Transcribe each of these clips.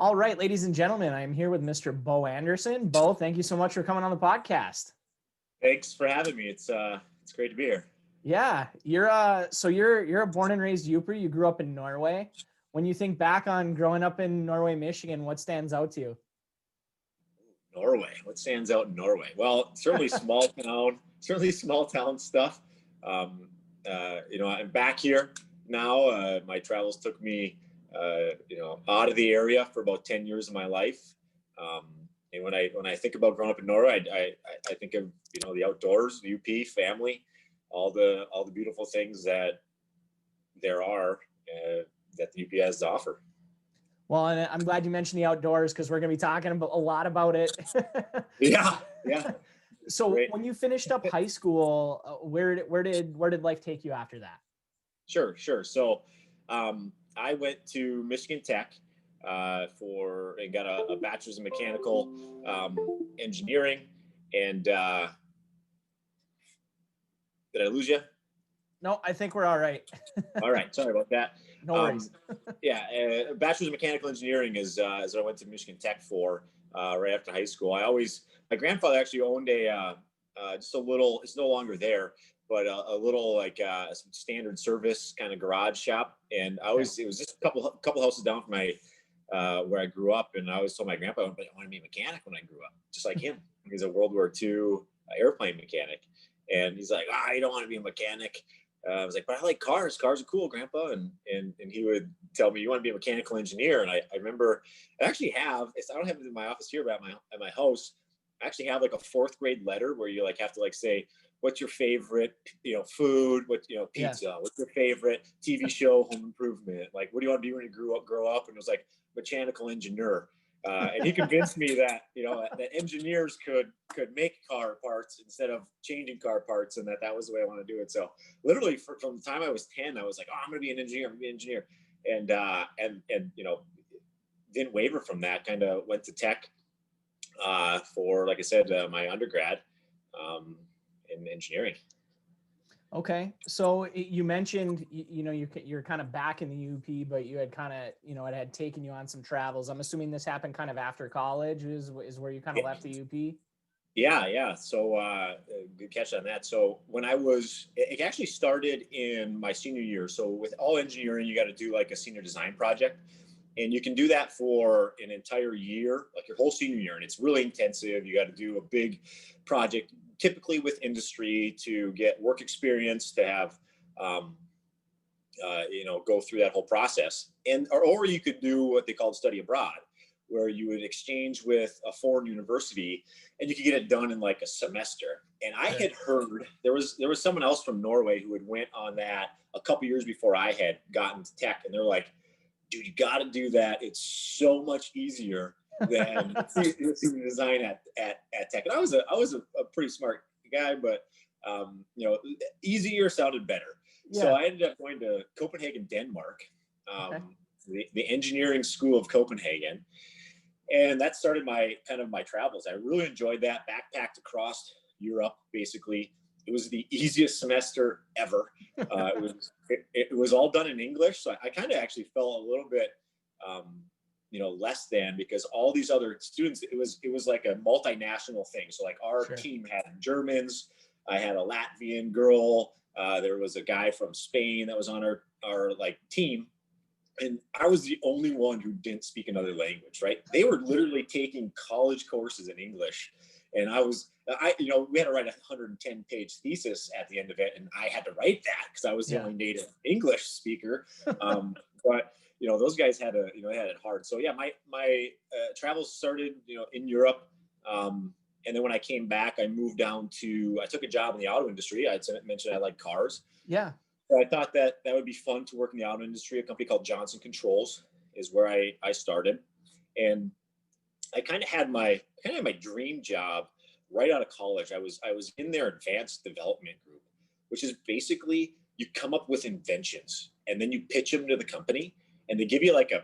All right, ladies and gentlemen, I am here with Mr. Beau Anderson. Beau, thank you so much for coming on the podcast. Thanks for having me. It's great to be here. Yeah, you're a born and raised Youper. You grew up in Norway. When you think back on growing up in Norway, Michigan, what stands out to you? Norway. What stands out in Norway? Well, certainly small town stuff. I'm back here now. My travels took me, out of the area for about 10 years of my life. And when I think about growing up in Norway, I think of, the outdoors, the UP, family, all the beautiful things that there are that the UP has to offer. Well, and I'm glad you mentioned the outdoors because we're going to be talking a lot about it. Yeah. So Great. When you finished up high school, where did life take you after that? Sure. So I went to Michigan Tech and got a bachelor's in mechanical engineering. And did I lose you? No, I think we're all right. All right. Sorry about that. No worries. Yeah. Bachelor's in mechanical engineering is what I went to Michigan Tech for right after high school. My grandfather actually owned just a little, it's no longer there, but a little some standard service kind of garage shop. And it was just a couple houses down from where I grew up. And I always told my grandpa, I want to be a mechanic when I grew up, just like him. He's a World War II airplane mechanic. And he's like, you don't want to be a mechanic. I was like, but I like cars. Cars are cool, Grandpa. And he would tell me, you want to be a mechanical engineer. And I remember I actually I don't have it in my office here, but at my house, I actually have like a 4th grade letter where you have to say, what's your favorite, food, pizza, yeah. What's your favorite TV show, home improvement? Like, what do you want to be when you grow up? And it was like mechanical engineer. And he convinced me that, that engineers could make car parts instead of changing car parts, and that was the way I want to do it. So literally from the time I was 10, I was like, I'm going to be an engineer. And didn't waver from that. Kind of went to tech for, like I said, my undergrad in engineering. Okay. So you mentioned, you're kind of back in the UP, but you had kind of, it had taken you on some travels. I'm assuming this happened kind of after college is where you kind of left the UP. Yeah. So good catch on that. So it actually started in my senior year. So with all engineering, you got to do like a senior design project, and you can do that for an entire year, like your whole senior year. And it's really intensive. You got to do a big project, typically with industry, to get work experience, to have, go through that whole process. Or you could do what they call study abroad, where you would exchange with a foreign university and you could get it done in like a semester. And I had heard there was someone else from Norway who had went on that a couple years before I had gotten to tech. And they're like, dude, you got to do that. It's so much easier than senior design at tech. And I was a pretty smart guy, but easier sounded better. Yeah. So I ended up going to Copenhagen, Denmark, the engineering school of Copenhagen. And that started my travels. I really enjoyed that. Backpacked across Europe, basically. It was the easiest semester ever. It was all done in English. So I kind of actually felt a little bit, less than, because all these other students, it was like a multinational thing. So like our team had Germans. I had a Latvian girl. There was a guy from Spain that was on our team. And I was the only one who didn't speak another language, right? They were literally taking college courses in English. And we had to write a 110-page thesis at the end of it. And I had to write that because I was the only native English speaker. But, those guys had it hard. So yeah, my travels started, in Europe. And then when I came back, I took a job in the auto industry. I mentioned I like cars. Yeah. So I thought that would be fun to work in the auto industry. A company called Johnson Controls is where I started. And I kind of had my dream job right out of college. I was in their advanced development group, which is basically you come up with inventions and then you pitch them to the company, and they give you like a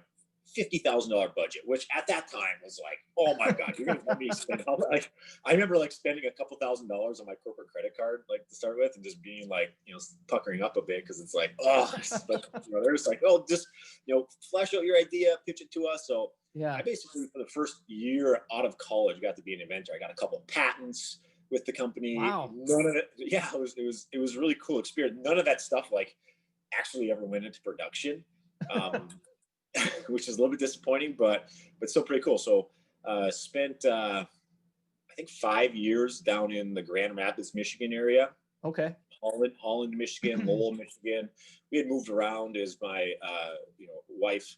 $50,000 budget, which at that time was like, oh my God, you're gonna want me to spend like, I remember like spending a couple $1,000s on my corporate credit card, like to start with, and just being like, puckering up a bit because it's like, oh, but, they're just like, oh, just flesh out your idea, pitch it to us. So Yeah. I basically, for the first year out of college, got to be an inventor. I got a couple patents with the company. Wow. None of it. Yeah, it was a really cool experience. None of that stuff like actually ever went into production. Which is a little bit disappointing, but still pretty cool. So spent I think 5 years down in the Grand Rapids, Michigan area. Okay. Holland, Michigan, Lowell, Michigan. We had moved around as my wife.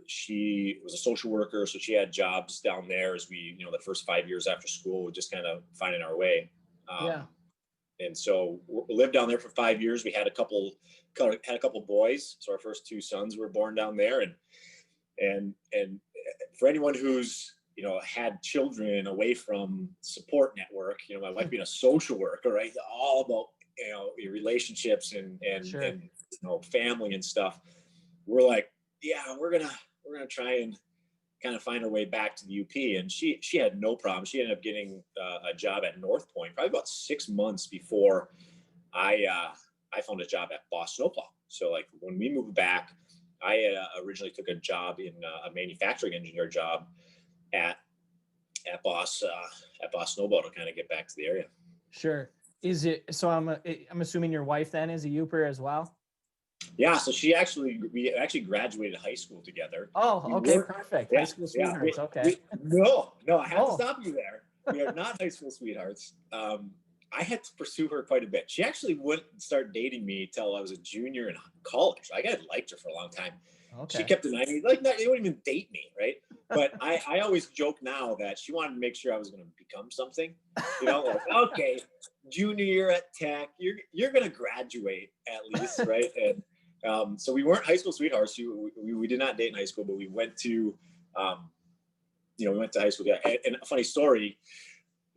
She was a social worker, so she had jobs down there as we, the first 5 years after school, just kind of finding our way. Yeah. And so we lived down there for 5 years. We had a couple boys. So our first two sons were born down there. And for anyone who's, had children away from support network, my wife being a social worker, right? All about, your relationships and Sure. and family and stuff. We're like, yeah, we're going to try and kind of find her way back to the UP. And she had no problem. She ended up getting a job at North Point probably about 6 months before I found a job at Boss Snowplow. So like when we moved back, I originally took a job in a manufacturing engineer job at Boss Snowplow to kind of get back to the area. Sure. Is it, so I'm assuming your wife then is a Youper as well? Yeah, so we actually graduated high school together. Oh, okay, perfect. Yeah, high school sweethearts. yeah, Okay. No, I have to stop you there. We are not high school sweethearts. I had to pursue her quite a bit. She actually wouldn't start dating me till I was a junior in college. I had liked her for a long time. Okay. She kept denying me, like, they wouldn't even date me, right? But I always joke now that she wanted to make sure I was going to become something. Like, okay, junior year at Tech, you're going to graduate at least, right? And so we weren't high school sweethearts. We did not date in high school, but we went to, we went to high school. Yeah. And a funny story,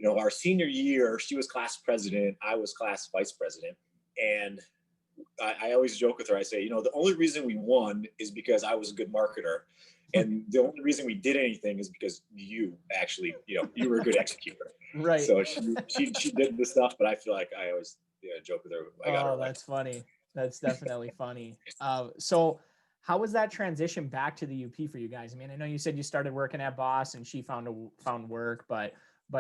our senior year, she was class president, I was class vice president, and I always joke with her. I say, the only reason we won is because I was a good marketer. And the only reason we did anything is because you actually, you were a good executor. Right. So she did the stuff, but I feel like I always joke with her. I got her that's funny. That's definitely funny. So how was that transition back to the UP for you guys? I mean, I know you said you started working at Boss and she found work, but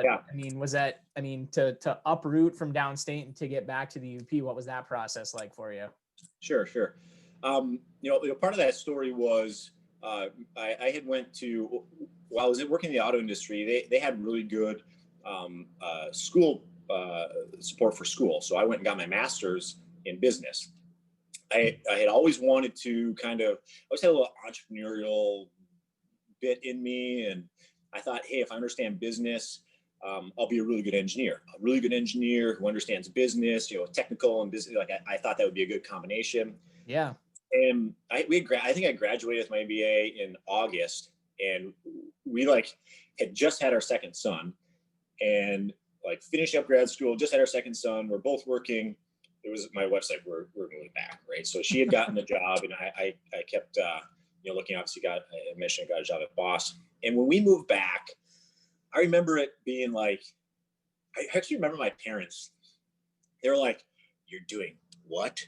yeah. I mean, was that, to uproot from downstate and to get back to the UP, what was that process like for you? Sure. Part of that story was, I had went to, while I was working in the auto industry, they had really good school support for school. So I went and got my master's in business. I had always wanted to always had a little entrepreneurial bit in me. And I thought, hey, if I understand business, I'll be a really good engineer who understands business, technical and business. Like I thought that would be a good combination. Yeah. And I think I graduated with my MBA in August, and we had just had our second son, and finishing up grad school, just had our second son. We're both working. It was my wife's like, we're moving back, right? So she had gotten the job, and I kept looking. Obviously, got a job at Boss, and when we moved back, I remember it being like, I actually remember my parents. They were like, "You're doing what?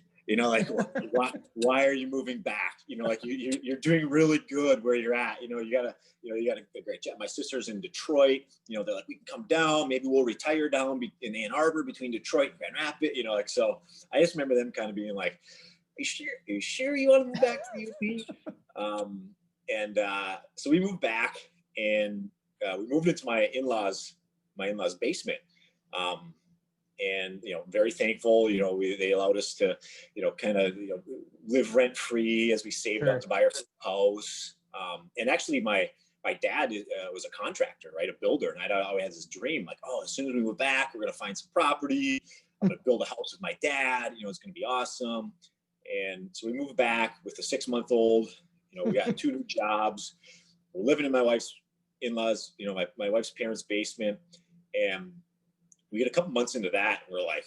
Why are you moving back? You're doing really good where you're at. You got a great job." My sister's in Detroit. They're like, "We can come down. Maybe we'll retire down in Ann Arbor between Detroit and Grand Rapids." So I just remember them kind of being like, "Are you sure you want to move back to the UP?" So we moved back, and we moved into my in-laws basement. And very thankful. They allowed us to, live rent free as we saved up to buy our house. And actually, my dad was a contractor, right, a builder, and I always had this dream, like, oh, as soon as we move back, we're gonna find some property. I'm gonna build a house with my dad. It's gonna be awesome. And so we moved back with a 6-month-old. We got 2 new jobs. We're living in my wife's in-laws, my wife's parents' basement, and we get a couple months into that, and we're like,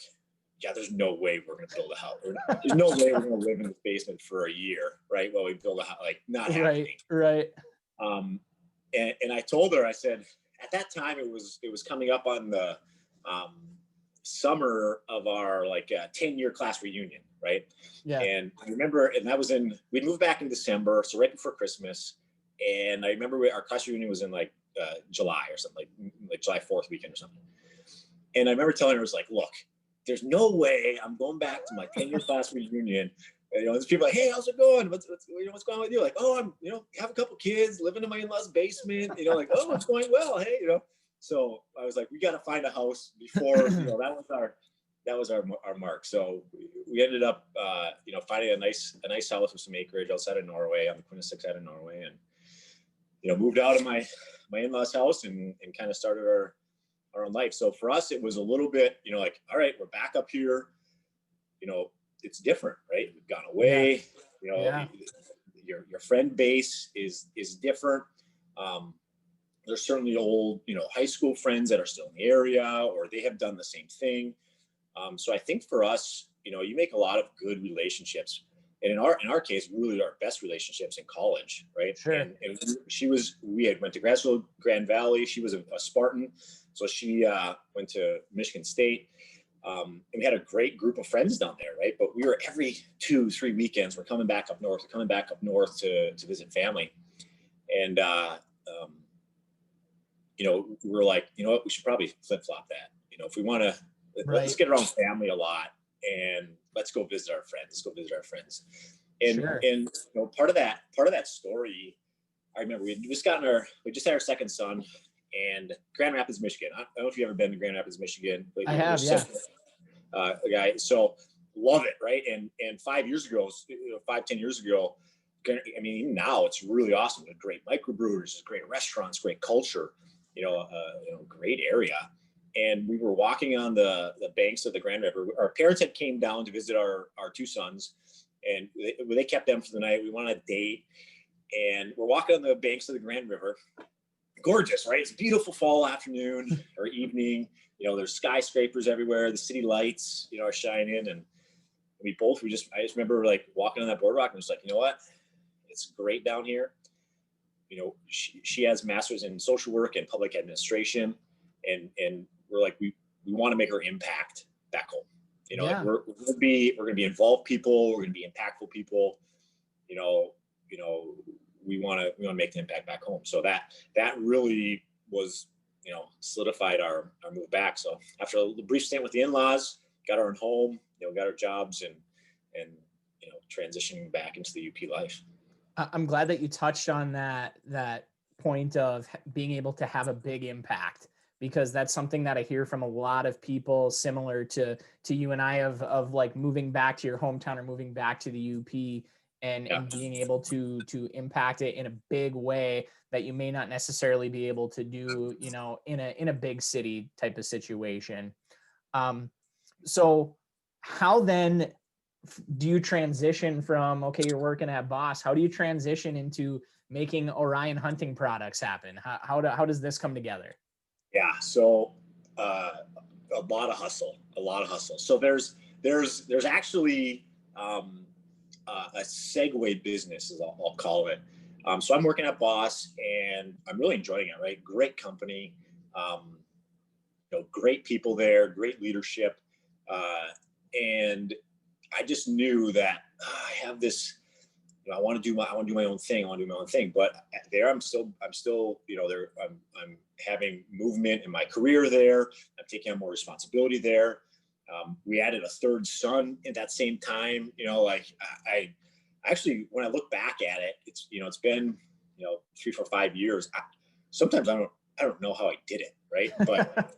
yeah, there's no way we're going to build a house. There's no way we're going to live in this basement for a year, right? Well, we build a house, like not happening. Right. And I told her, I said, at that time it was coming up on the summer of our like 10-year class reunion, right? Yeah. And I remember, and that was we moved back in December, so right before Christmas. And I remember our class reunion was in like July or something, like July 4th weekend or something. And I remember telling her, I was like, look, there's no way I'm going back to my 10-year class reunion. And, there's people like, hey, how's it going? What's going on with you? Like, oh, I'm, have a couple kids, living in my in-laws basement, like, oh, it's going well. Hey, So I was like, we got to find a house before, that was our mark. So we ended up, finding a nice house with some acreage outside of Norway, on the Quinnesec side of Norway, and, moved out of my in-laws house and kind of started our own life. So for us, it was a little bit, like, all right, we're back up here, it's different, right? We've gone away, your friend base is different. There's certainly old, high school friends that are still in the area, or they have done the same thing. So I think for us, you make a lot of good relationships. And in our case, really our best relationships in college, right? Sure. And we had went to grad school, Grand Valley. She was a Spartan. So she went to Michigan State. And we had a great group of friends down there, right? But we were every 2-3 weekends, we're coming back up north to visit family. And, we're like, you know what, we should probably flip-flop that. If we want to, let's get around family a lot and let's go visit our friends. And, sure. And part of that story, I remember we just had our second son, and Grand Rapids, Michigan. I don't know if you've ever been to Grand Rapids, Michigan. But I have, yeah. Guy, so love it, right? And 5 years ago, 5-10 years ago, I mean, even now it's really awesome. Great microbreweries, great restaurants, great culture, great area. And we were walking on the banks of the Grand River. Our parents had came down to visit our two sons, and they kept them for the night. We went on a date, and we're walking on the banks of the Grand River. Gorgeous, right? It's a beautiful fall afternoon or evening. There's skyscrapers everywhere. The city lights, are shining. And I just remember like walking on that boardwalk and just like, you know what? It's great down here. She has masters in social work and public administration. And we're like, we want to make our impact back home. Like we're going to be involved people. We're going to be impactful people. We want to make the impact back home. So that really was, solidified our move back. So after a brief stint with the in-laws, got our own home, got our jobs and transitioning back into the UP life. I'm glad that you touched on that point of being able to have a big impact, because that's something that I hear from a lot of people similar to you and I of like moving back to your hometown or moving back to the UP and being able to impact it in a big way that you may not necessarily be able to do, in a big city type of situation. So how then do you transition from, okay, you're working at Boss, how do you transition into making Orion hunting products happen? How does this come together? Yeah. So, a lot of hustle. So there's actually, a segue business, as I'll call it. So I'm working at Boss and I'm really enjoying it, right? Great company, great people there, great leadership. And I just knew that I have this, I want to do my own thing. But there I'm still, I'm having movement in my career there. I'm taking on more responsibility there. We added a third son at that same time. I actually, when I look back at it, it's been 3, 4, 5 years. Sometimes I don't know how I did it, right? But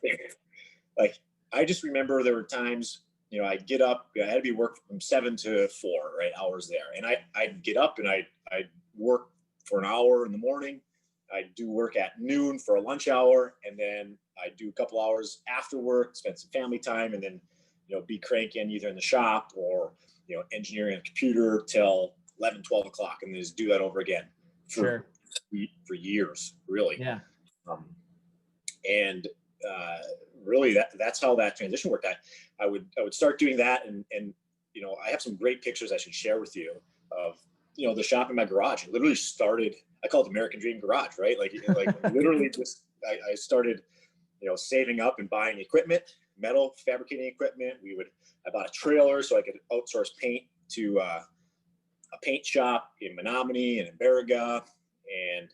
like I just remember there were times, I'd get up, I had to be work from 7 to 4, right? Hours there. And I'd get up and I'd work for an hour in the morning. I'd do work at noon for a lunch hour. And then I'd do a couple hours after work, spend some family time, and then, be cranking either in the shop or, engineering on a computer till 11, 12 o'clock. And then just do that over again for years, really. Yeah. And really that's how that transition worked. I would start doing that, and I have some great pictures I should share with you of the shop in my garage. It literally started, I call it American Dream Garage, right? Like literally just I started saving up and buying equipment, metal fabricating equipment. I bought a trailer so I could outsource paint to a paint shop in Menominee and in Baraga, and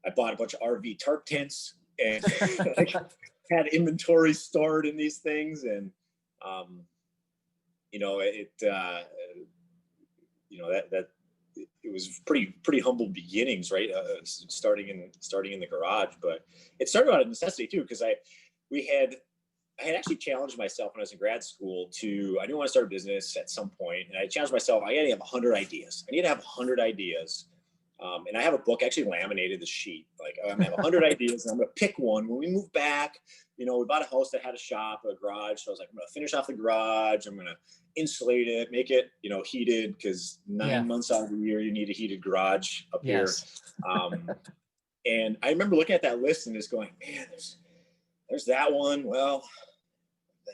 I bought a bunch of RV tarp tents and had inventory stored in these things, and it was pretty humble beginnings, right? Starting in the garage, but it started out of necessity too, because I had actually challenged myself when I was in grad school I didn't want to start a business at some point, and I challenged myself. I had to have 100 ideas. I need to have 100 ideas. And I have a book, actually laminated the sheet. Like, I'm gonna have 100 ideas, and I'm gonna pick one. When we move back, we bought a house that had a shop, a garage. So I was like, I'm gonna finish off the garage. I'm gonna insulate it, make it, heated, because 9 months out of the year you need a heated garage up here. And I remember looking at that list and just going, man, there's that one. Well,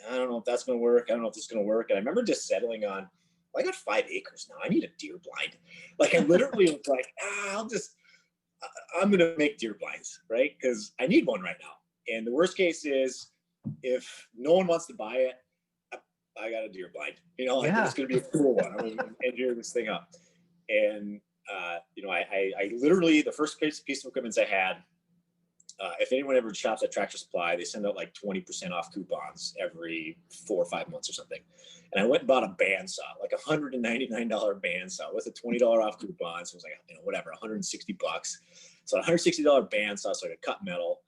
I don't know if that's gonna work. I don't know if this is gonna work. And I remember just settling on, I got 5 acres now. I need a deer blind. Like, I literally was like, I'm going to make deer blinds, right? Because I need one right now. And the worst case is, if no one wants to buy it, I got a deer blind. It's going to be a cool one. I'm going to engineer this thing up. And, I literally, the first piece of equipment I had, if anyone ever shops at Tractor Supply, they send out like 20% off coupons every 4 or 5 months or something. And I went and bought a bandsaw, like $199 bandsaw with a $20 off coupon. So it was like, whatever, $160. So a $160 bandsaw, so I could cut metal.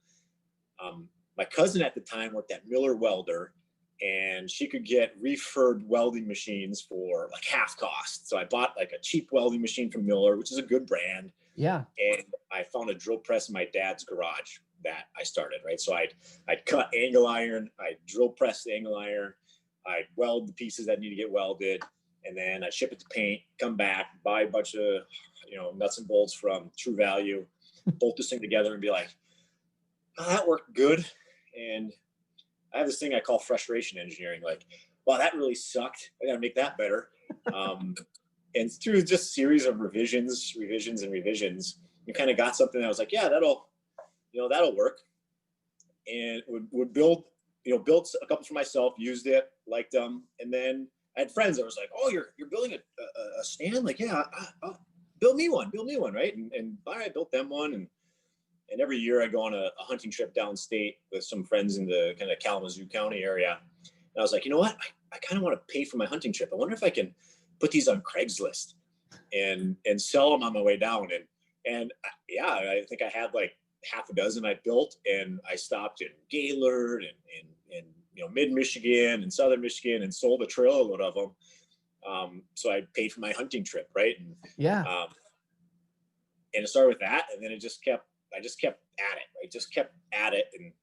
My cousin at the time worked at Miller Welder, and she could get refurbed welding machines for like half cost. So I bought like a cheap welding machine from Miller, which is a good brand. Yeah. And I found a drill press in my dad's garage that I started, right? So I'd cut angle iron, I'd drill press the angle iron, I'd weld the pieces that need to get welded, and then I'd ship it to paint, come back, buy a bunch of, nuts and bolts from True Value, bolt this thing together and be like, oh, that worked good. And I have this thing I call frustration engineering. Like, wow, that really sucked. I got to make that better. And through just a series of revisions, you kind of got something that was like, yeah, that'll work. And would build a couple for myself, used it, liked them. And then I had friends that was like, oh, you're building a stand? Like, yeah, build me one, right? And all right, built them one. And every year I go on a hunting trip downstate with some friends in the kind of Kalamazoo County area. And I was like, you know what? I kind of want to pay for my hunting trip. I wonder if I can put these on Craigslist and sell them on my way down. And yeah, I think I had like half a dozen I built, and I stopped in Gaylord and mid-Michigan and southern Michigan and sold a trailer load of them. So I paid for my hunting trip, right? And it started with that, and then I just kept at it, right? Just kept at it, and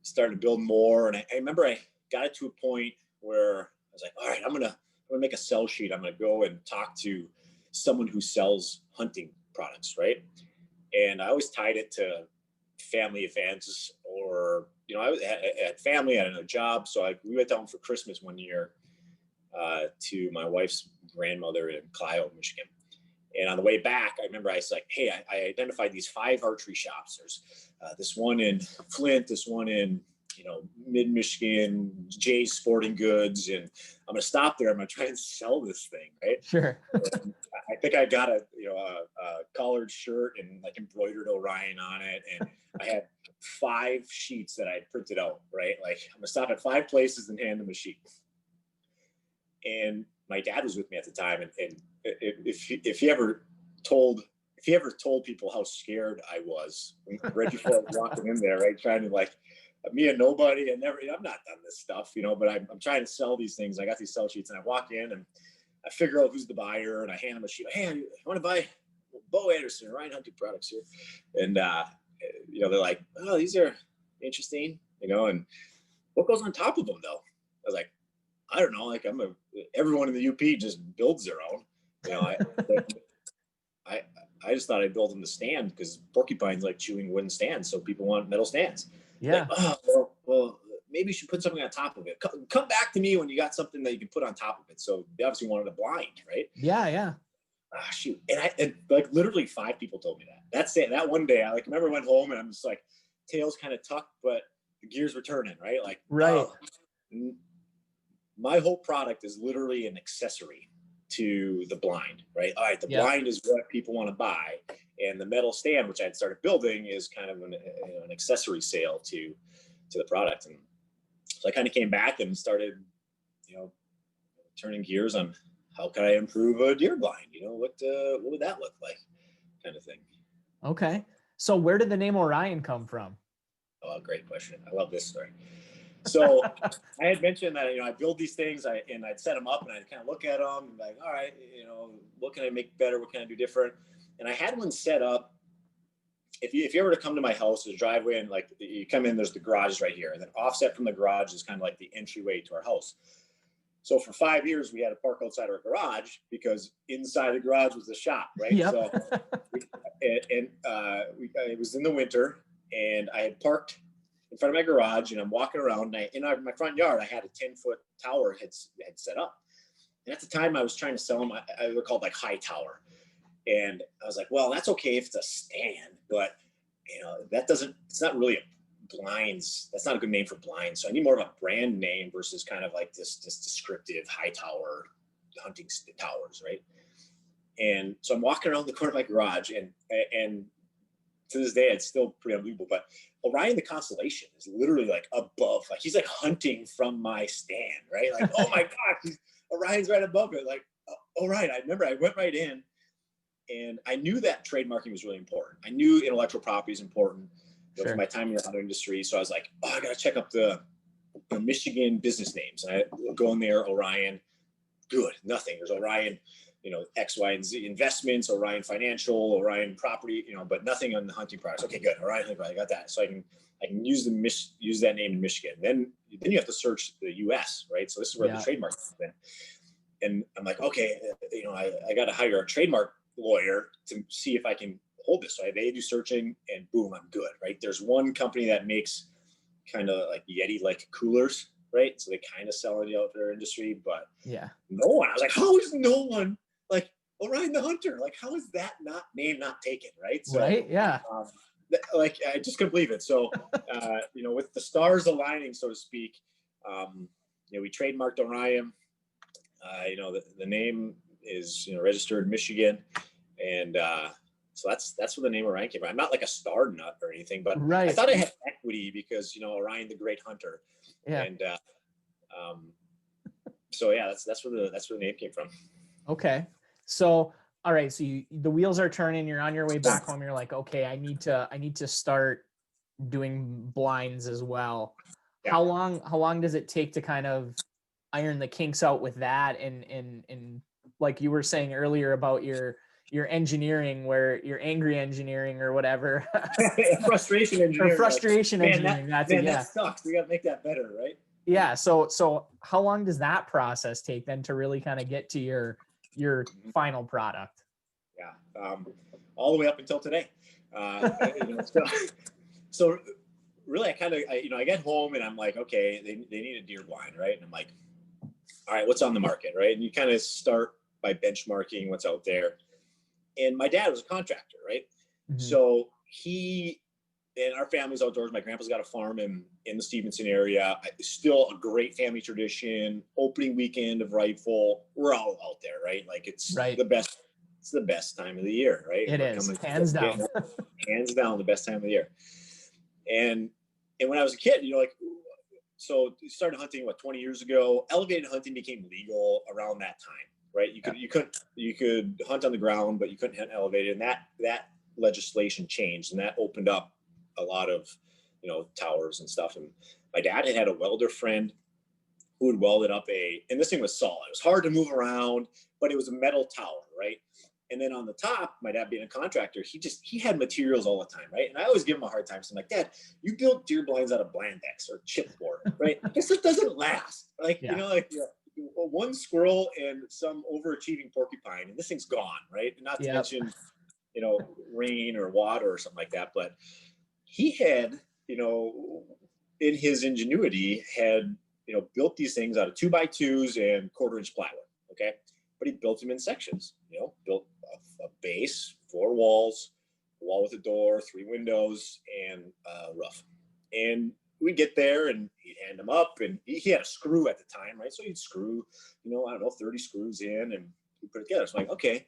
started to build more. And I remember I got it to a point where I was like, all right, I'm gonna make a sell sheet. I'm gonna go and talk to someone who sells hunting products, right? And I always tied it to family events, or I was at family, I had a job, so we went down for Christmas one year to my wife's grandmother in Clio, Michigan. And on the way back, I remember I was like, hey, I identified these 5 archery shops. There's this one in Flint, this one in mid-Michigan, Jay's Sporting Goods, and I'm gonna stop there. I'm gonna try and sell this thing, right? Sure. I think I got a collared shirt and like embroidered Orion on it, and I had 5 sheets that I had printed out, right? Like, I'm gonna stop at 5 places and hand them a sheet. And my dad was with me at the time, and if he ever told people how scared I was right before I was walking in there, right, trying to like, me and nobody, and I've not done this stuff, but I'm trying to sell these things. I got these sell sheets, and I walk in and I figure out who's the buyer, and I hand them a sheet. Hey, I want to buy Beau Anderson, Orion Hunting Products here. And, they're like, oh, these are interesting, and what goes on top of them though? I was like, I don't know. Like, everyone in the UP just builds their own, I just thought I'd build them to stand because porcupines like chewing wooden stands. So people want metal stands. Yeah. Like, oh, well, maybe you should put something on top of it. Come back to me when you got something that you can put on top of it. So they obviously wanted a blind, right? Yeah. Yeah. Ah, shoot. And like literally 5 people told me that. That's it. That one day I like remember I went home and I'm just like tails kind of tucked, but the gears were turning, right? Like, Right. oh, my whole product is literally an accessory to the blind, right? All right, the blind is what people want to buy, and the metal stand, which I had started building, is kind of an accessory sale to the product. And so I kind of came back and started, turning gears on how can I improve a deer blind? What would that look like, kind of thing. Okay, so where did the name Orion come from? Oh, great question. I love this story. So I had mentioned that, I build these things and I'd set them up and I'd kind of look at them and like, all right, what can I make better? What can I do different? And I had one set up. If you ever to come to my house, there's a driveway and like you come in, there's the garage right here. And then offset from the garage is kind of like the entryway to our house. So for 5 years, we had to park outside our garage because inside the garage was the shop, right? Yep. So it was in the winter and I had parked in front of my garage and I'm walking around and in my front yard, I had a 10-foot tower had set up. And at the time I was trying to sell them, they were called like Hightower. And I was like, well, that's okay if it's a stand, but it's not really a blinds. That's not a good name for blinds. So I need more of a brand name versus kind of like this descriptive Hightower hunting towers. Right. And so I'm walking around the corner of my garage and to this day, it's still pretty unbelievable, but Orion, the constellation, is literally like above, like he's like hunting from my stand, right? Like, oh my gosh, Orion's right above it. Like, Orion. I remember I went right in and I knew that trademarking was really important. I knew intellectual property is important for my time in the auto industry. So I was like, I got to check up the Michigan business names. And I go in there, Orion, good, nothing. There's Orion, X, Y, and Z investments, Orion Financial, Orion Property, but nothing on the hunting products. Okay, good. Orion, I got that. So I can use that name in Michigan. Then you have to search the US, right? So this is where the trademark is in. And I'm like, okay, I got to hire a trademark lawyer to see if I can hold this. So they do searching and boom, I'm good, right? There's one company that makes kind of like Yeti-like coolers, right? So they kind of sell in the outdoor industry, but no one. I was like, how is no one like Orion the Hunter? Like, how is that name not taken, right? So, right, yeah. Like I just couldn't believe it. So, with the stars aligning, so to speak, we trademarked Orion. The name is registered in Michigan, and so that's where the name Orion came from. I'm not like a star nut or anything, but I thought I had equity because Orion the Great Hunter, and so yeah, that's where the name came from. Okay, so all right, so the wheels are turning. You're on your way back home. You're like, okay, I need to start doing blinds as well. Yeah. How long does it take to kind of iron the kinks out with that and like you were saying earlier about your engineering, where your angry engineering or whatever, frustration engineering, engineering. That sucks. We got to make that better, right? Yeah. So how long does that process take then to really kind of get to your final product? Yeah, all the way up until today. So really, I get home and I'm like, okay, they need a deer blind, right? And I'm like, all right, what's on the market, right? And you kind of start by benchmarking what's out there. And my dad was a contractor, right? Mm-hmm. So and our family's outdoors. My grandpa's got a farm in the Stevenson area. Still a great family tradition. Opening weekend of rifle, we're all out there, right? Like it's the best. It's the best time of the year, right? It is hands down. Hands down, the best time of the year. And when I was a kid, so you started hunting 20 years ago. Elevated hunting became legal around that time, right? You could hunt on the ground, but you couldn't hunt elevated, and that legislation changed, and that opened up a lot of towers and stuff. And my dad had a welder friend who would weld it up and this thing was solid. It was hard to move around, but it was a metal tower, right? And then on the top, my dad being a contractor, he had materials all the time, right? And I always give him a hard time. So I'm like, Dad, you build deer blinds out of Blandex or chipboard, right? This stuff doesn't last. One squirrel and some overachieving porcupine, and this thing's gone, right? And not to mention rain or water or something like that. But he had, in his ingenuity, had, built these things out of 2x2s and 1/4-inch plywood. Okay. But he built them in sections, built a base, 4 walls, a wall with a door, 3 windows, and a roof. And we'd get there and he'd hand them up, and he had a screw at the time, right? So he'd screw, 30 screws in and he'd put it together. So I'm like, okay,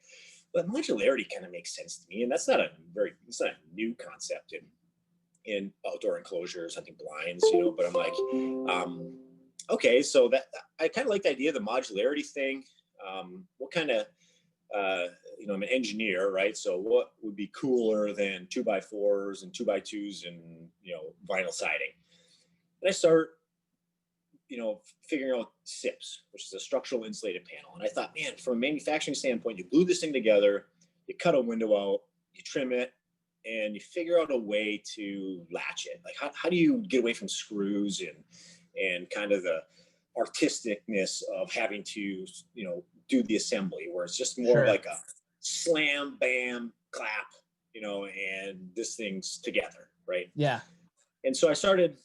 but modularity kind of makes sense to me. And it's not a new concept in outdoor enclosures, hunting blinds, but I'm like, okay, so that I kind of like the idea of the modularity thing. What kind of, I'm an engineer, right? So what would be cooler than 2x4s and 2x2s and, vinyl siding? And I start, figuring out SIPs, which is a structural insulated panel. And I thought, man, from a manufacturing standpoint, you glue this thing together, you cut a window out, you trim it, and you figure out a way to latch it. Like, how do you get away from screws and kind of the artisticness of having to, do the assembly, where it's just more like a slam, bam, clap, and this thing's together, right? Yeah. And so I started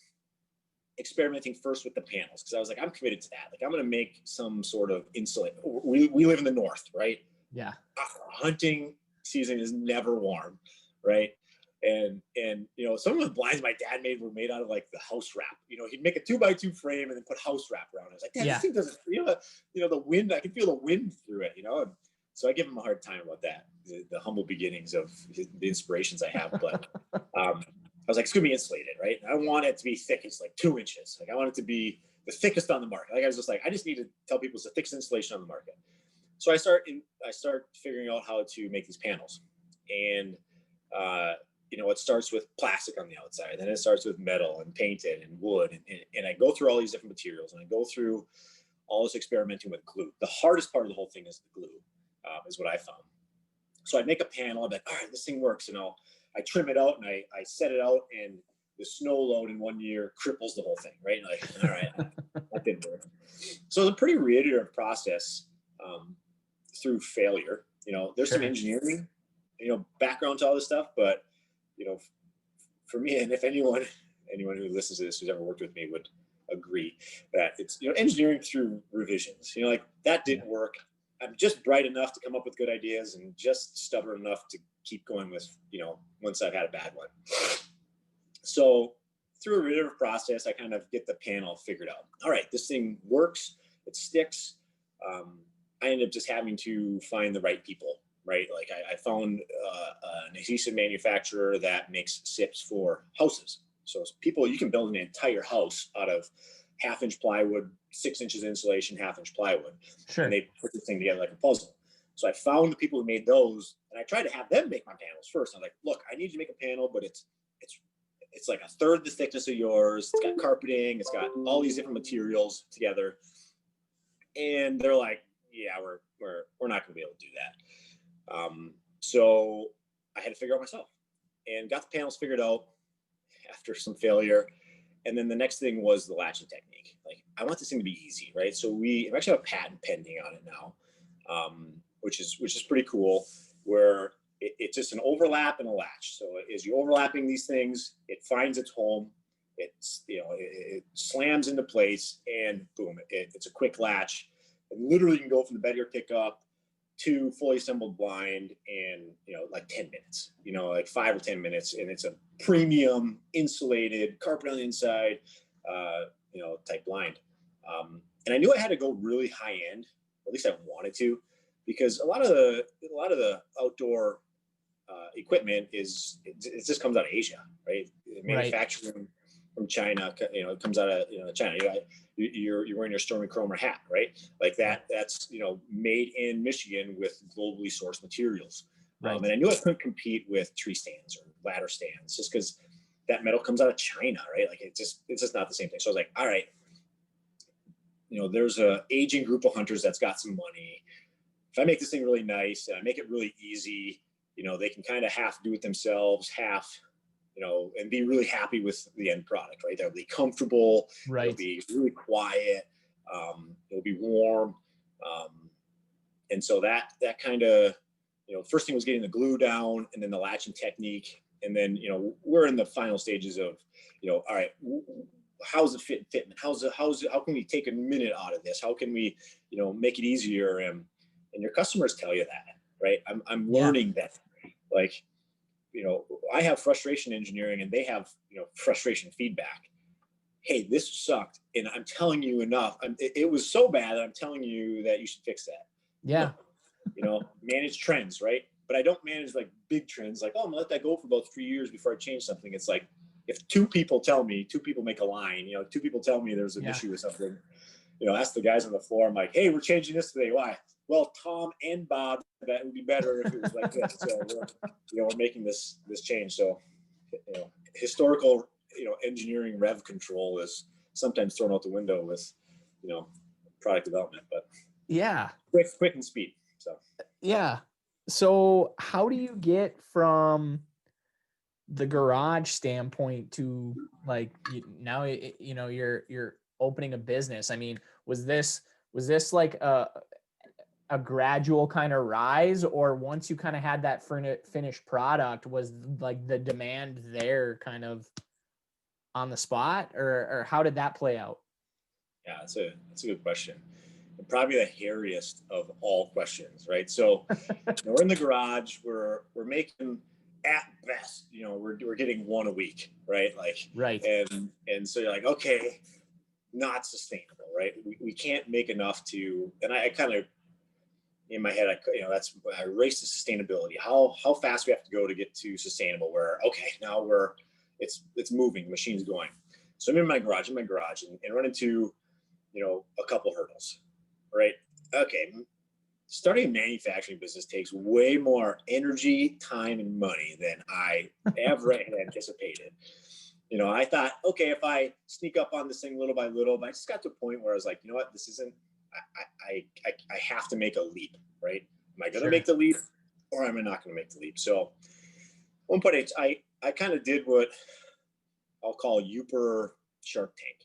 experimenting first with the panels, because I was like, I'm committed to that. Like, I'm going to make some sort of insulate. We live in the North, right? Yeah. Hunting season is never warm, right? And some of the blinds my dad made were made out of like the house wrap. He'd make a 2x2 frame and then put house wrap around it. I was like, Dad, this thing doesn't feel the wind. I can feel the wind through it, And so I give him a hard time about that, the humble beginnings of the inspirations I have. But I was like, it's gonna be insulated, right? And I want it to be thick. It's like 2 inches. Like, I want it to be the thickest on the market. Like, I was just like, I just need to tell people it's the thickest insulation on the market. So I start figuring out how to make these panels, and it starts with plastic on the outside, then it starts with metal and painted and wood, and I go through all these different materials, and I go through all this experimenting with glue. The hardest part of the whole thing is the glue, is what I found. So I'd make a panel, I'd be like, all right, this thing works, I trim it out and I set it out, and the snow load in 1 year cripples the whole thing, right? And like, all right, that didn't work. So it's a pretty reiterative process through failure. There's some engineering, background to all this stuff, but for me, and if anyone who listens to this who's ever worked with me would agree, that it's engineering through revisions. Like, that didn't work. I'm just bright enough to come up with good ideas and just stubborn enough to keep going with once I've had a bad one. So through a iterative process, I kind of get the panel figured out. All right, this thing works, it sticks. I ended up just having to find the right people. Right, like I found an adhesive manufacturer that makes SIPs for houses. So you can build an entire house out of 1/2-inch plywood, 6 inches insulation, 1/2-inch plywood, and they put this thing together like a puzzle. So I found the people who made those, and I tried to have them make my panels first. I'm like, look, I need you to make a panel, but it's like 1/3 the thickness of yours. It's got carpeting. It's got all these different materials together, and they're like, yeah, we're not going to be able to do that. So I had to figure out myself, and got the panels figured out after some failure. And then the next thing was the latching technique. Like, I want this thing to be easy, right? So we actually have a patent pending on it now, which is pretty cool, where it's just an overlap and a latch. So as you're overlapping these things, it finds its home. It's, it slams into place, and boom, it's a quick latch. And literally you can go from the bed of your pickup to fully assembled blind in, like 10 minutes, like 5 or 10 minutes. And it's a premium insulated carpet on the inside, type blind. And I knew I had to go really high end, or at least I wanted to, because a lot of the outdoor equipment it just comes out of Asia, right? Manufacturing from China, it comes out of China. You're wearing your Stormy Chromer hat, right? Like that's made in Michigan with globally sourced materials. And I knew I couldn't compete with tree stands or ladder stands, just because that metal comes out of China, right? Like it's just not the same thing. So I was like, all right, there's a aging group of hunters that's got some money. If I make this thing really nice and I make it really easy, they can kind of half do it themselves, half, and be really happy with the end product, right? They'll be comfortable, it'll be really quiet, it'll be warm. And so that kind of first thing was getting the glue down, and then the latching technique. And then, we're in the final stages of, all right, how's the fitment? How can we take a minute out of this? How can we, make it easier? And your customers tell you that, right? I'm learning that, like, I have frustration engineering and they have, frustration feedback. Hey, this sucked. And I'm telling you enough. It was so bad that I'm telling you that you should fix that. Yeah. Manage trends, right? But I don't manage like big trends. Like, I'm gonna let that go for about 3 years before I change something. It's like, if two people make a line, two people tell me there's an issue with something, ask the guys on the floor. I'm like, hey, we're changing this today. Why? Well, Tom and Bob, that would be better if it was like this. So we're making this change. So, historical, engineering rev control is sometimes thrown out the window with, product development, but yeah, quick and speed. So, yeah. So how do you get from the garage standpoint to like now, you're opening a business? I mean, was this like a gradual kind of rise, or once you kind of had that finished product, was like the demand there kind of on the spot, or how did that play out? Yeah, that's a good question. And probably the hairiest of all questions, right? So we're in the garage, we're making at best, we're getting one a week, right? Like, right. And so you're like, okay, not sustainable, right? We can't make enough to, and I kind of, in my head, I race to sustainability. How fast we have to go to get to sustainable, where, okay, now it's moving, machine's going. So I'm in my garage and run into, a couple hurdles, right? Okay. Starting a manufacturing business takes way more energy, time, and money than I ever had anticipated. I thought, okay, if I sneak up on this thing little by little, but I just got to a point where I was like, you know what, this isn't, I have to make a leap, right? Am I going to make the leap, or am I not going to make the leap? So at one point, I kind of did what I'll call Youper Shark Tank.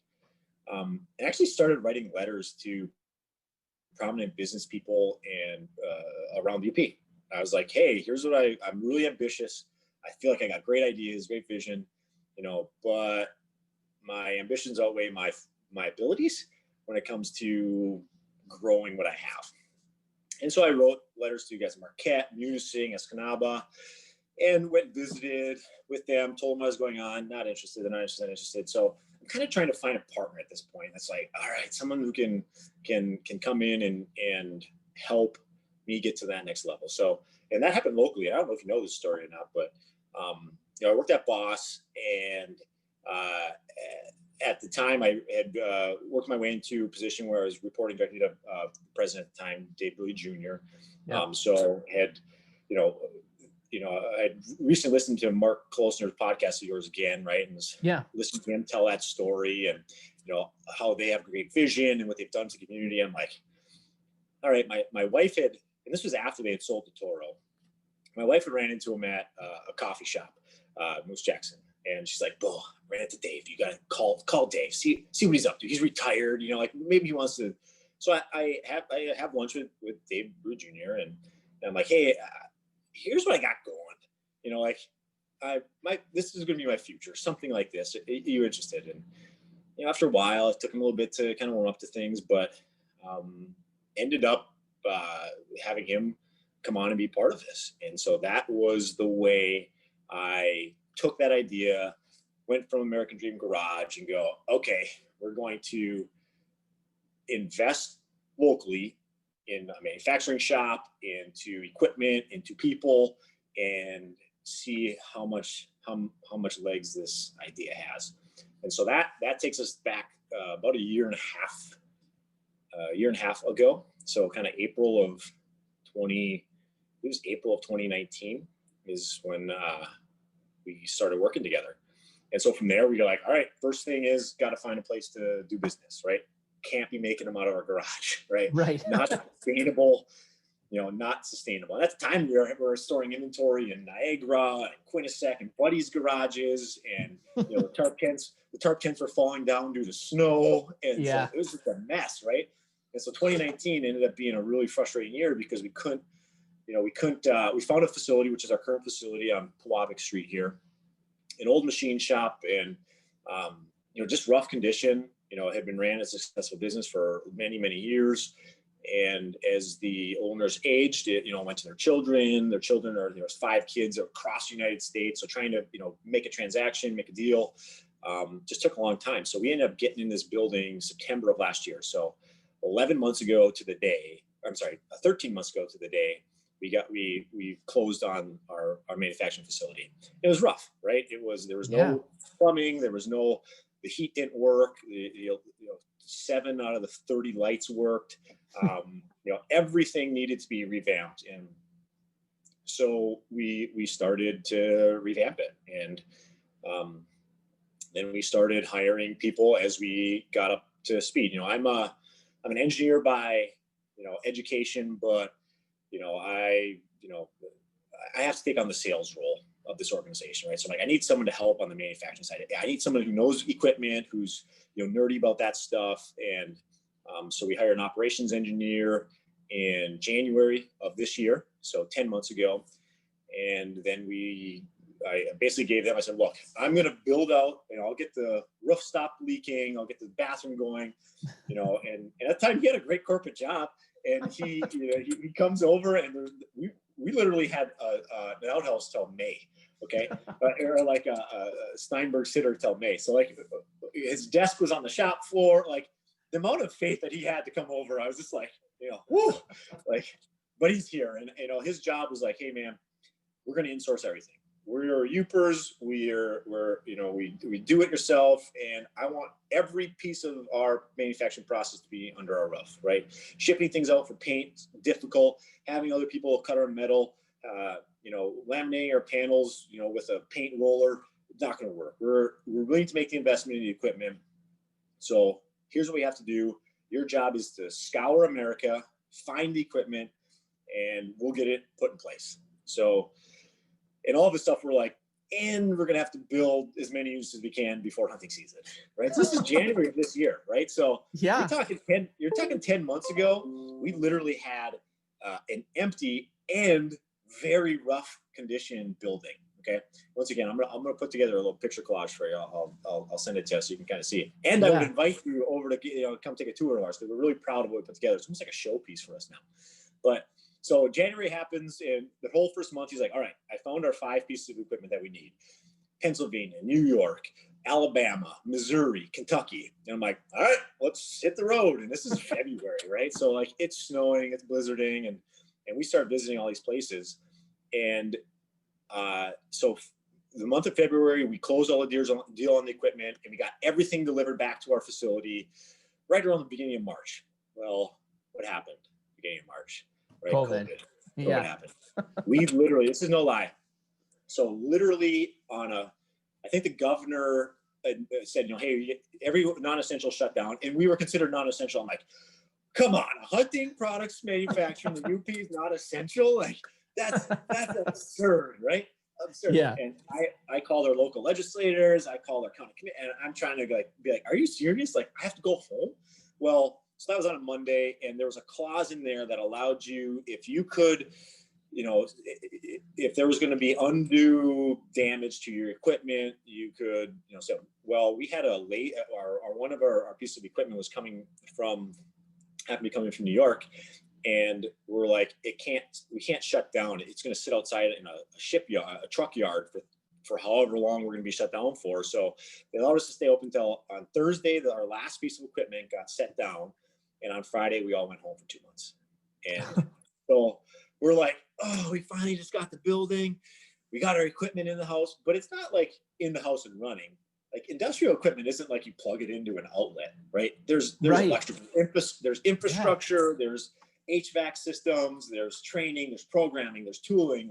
I actually started writing letters to prominent business people and around the UP. I was like, hey, here's what I'm really ambitious. I feel like I got great ideas, great vision, but my ambitions outweigh my abilities when it comes to growing what I have. And so I wrote letters to guys at Marquette, Munising, Escanaba, and went visited with them, told them what was going on, not interested. So I'm kind of trying to find a partner at this point. That's like, all right, someone who can come in and help me get to that next level. So, and that happened locally. I don't know if you know this story or not, but I worked at Boss, and at the time I had worked my way into a position where I was reporting directly to the president at the time, Dave Billy Jr. Yeah. So had, I recently listened to Mark Klosner's podcast of yours again, right? And was listening to him tell that story, and how they have great vision and what they've done to the community. I'm like, all right, my wife had, and this was after they had sold to Toro. My wife had ran into him at a coffee shop, Moose Jackson, and she's like, "Beau, ran into Dave. You gotta call Dave. See what he's up to. He's retired. Like maybe he wants to." So I have lunch with Dave Brew Jr. and I'm like, "Hey, here's what I got going. This is gonna be my future. Something like this. Are you interested?" And after a while, it took him a little bit to kind of warm up to things, but ended up having him come on and be part of this. And so that was the way I took that idea, went from American Dream Garage and go, okay, we're going to invest locally in a manufacturing shop, into equipment, into people, and see how much legs this idea has. And so that takes us back about a year and a half ago. So kind of April of 2019 is when we started working together. And so from there we go like, all right, first thing is got to find a place to do business, right? Can't be making them out of our garage, right? Right. Not sustainable, not sustainable. And at the time we were storing inventory in Niagara and Quinnipiac and Buddy's garages, and the tarp tents were falling down due to snow, and so it was just a mess, right? And so 2019 ended up being a really frustrating year because we couldn't we couldn't, we found a facility, which is our current facility on Pewabic Street here, an old machine shop, and, just rough condition, had been ran as a successful business for many, many years. And as the owners aged, it, went to their children are, there's 5 kids across the United States. So trying to, make a transaction, make a deal, just took a long time. So we ended up getting in this building September of last year. So 13 months ago to the day, we closed on our manufacturing facility. It was rough, right? There was no plumbing, the heat didn't work. 7 out of the 30 lights worked. Everything needed to be revamped. And so we started to revamp it. And then we started hiring people as we got up to speed. I'm an engineer by, education, but, I have to take on the sales role of this organization, right? So I need someone to help on the manufacturing side. I need someone who knows equipment, who's, nerdy about that stuff. And so we hired an operations engineer in January of this year, so 10 months ago. And then I basically gave them, I said, look, I'm going to build out, I'll get the roof stop leaking, I'll get the bathroom going, and at the time he had a great corporate job, and he comes over, and we literally had an outhouse till May. Okay. Or like a Steinberg sitter till May. So his desk was on the shop floor, the amount of faith that he had to come over, I was just whoo, but he's here. And, his job was hey man, we're going to insource everything. We're Upers. We do it yourself. And I want every piece of our manufacturing process to be under our roof, right? Shipping things out for paint, difficult. Having other people cut our metal, laminating our panels, with a paint roller, not going to work. We're willing to make the investment in the equipment. So here's what we have to do. Your job is to scour America, find the equipment, and we'll get it put in place. So, and all this stuff, and we're going to have to build as many units as we can before hunting season, right? So this is January of this year, right? So you're talking 10 months ago, we literally had an empty and very rough condition building. Okay. Once again, I'm gonna put together a little picture collage for you. I'll send it to you so you can kind of see it. And I would invite you over to come take a tour of ours, because we're really proud of what we put together. It's almost like a showpiece for us now. But so January happens, and the whole first month he's like, all right, I found our 5 pieces of equipment that we need. Pennsylvania, New York, Alabama, Missouri, Kentucky. And I'm like, all right, let's hit the road. And this is February, right? So it's snowing, it's blizzarding, and we start visiting all these places. And so the month of February, we closed all the deal on the equipment, and we got everything delivered back to our facility right around the beginning of March. Well, what happened beginning of March? Right? COVID. What happened? We literally, this is no lie. So literally I think the governor said, hey, every non-essential shutdown, and we were considered non-essential. I'm like, come on, hunting products manufacturing the UP is not essential. That's absurd, right? Absurd. Yeah. And I call their local legislators, I call their county committee, and I'm trying to be like, are you serious? I have to go home? Well, so that was on a Monday, and there was a clause in there that allowed you, if you could, if there was going to be undue damage to your equipment, you could, so, well, we had one of our pieces of equipment was happened to be coming from New York. And we're like, we can't shut down. It's going to sit outside in a shipyard, a truck yard for however long we're going to be shut down for. So they allowed us to stay open until on Thursday, our last piece of equipment got set down. And on Friday, we all went home for 2 months. And so we're like, oh, we finally just got the building. We got our equipment in the house, but it's not in the house and running. Industrial equipment isn't you plug it into an outlet, right? There's electrical, there's infrastructure, there's HVAC systems, there's training, there's programming, there's tooling.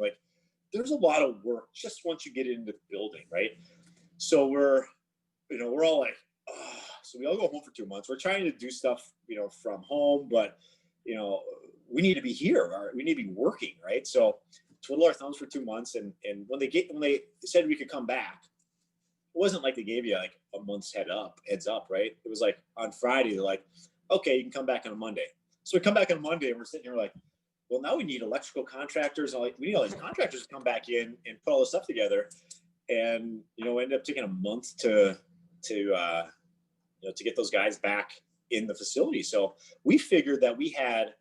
There's a lot of work just once you get into the building, right? So we're all like, oh. So we all go home for 2 months. We're trying to do stuff, from home, but we need to be here. We need to be working, right? So twiddle our thumbs for 2 months, and when they said we could come back, it wasn't like they gave you a month's heads up, right? It was on Friday, they're like, okay, you can come back on a Monday. So we come back on Monday, and we're sitting here well, now we need electrical contractors. We need all these contractors to come back in and put all this stuff together. And, ended up taking a month to get those guys back in the facility. So we figured that we had,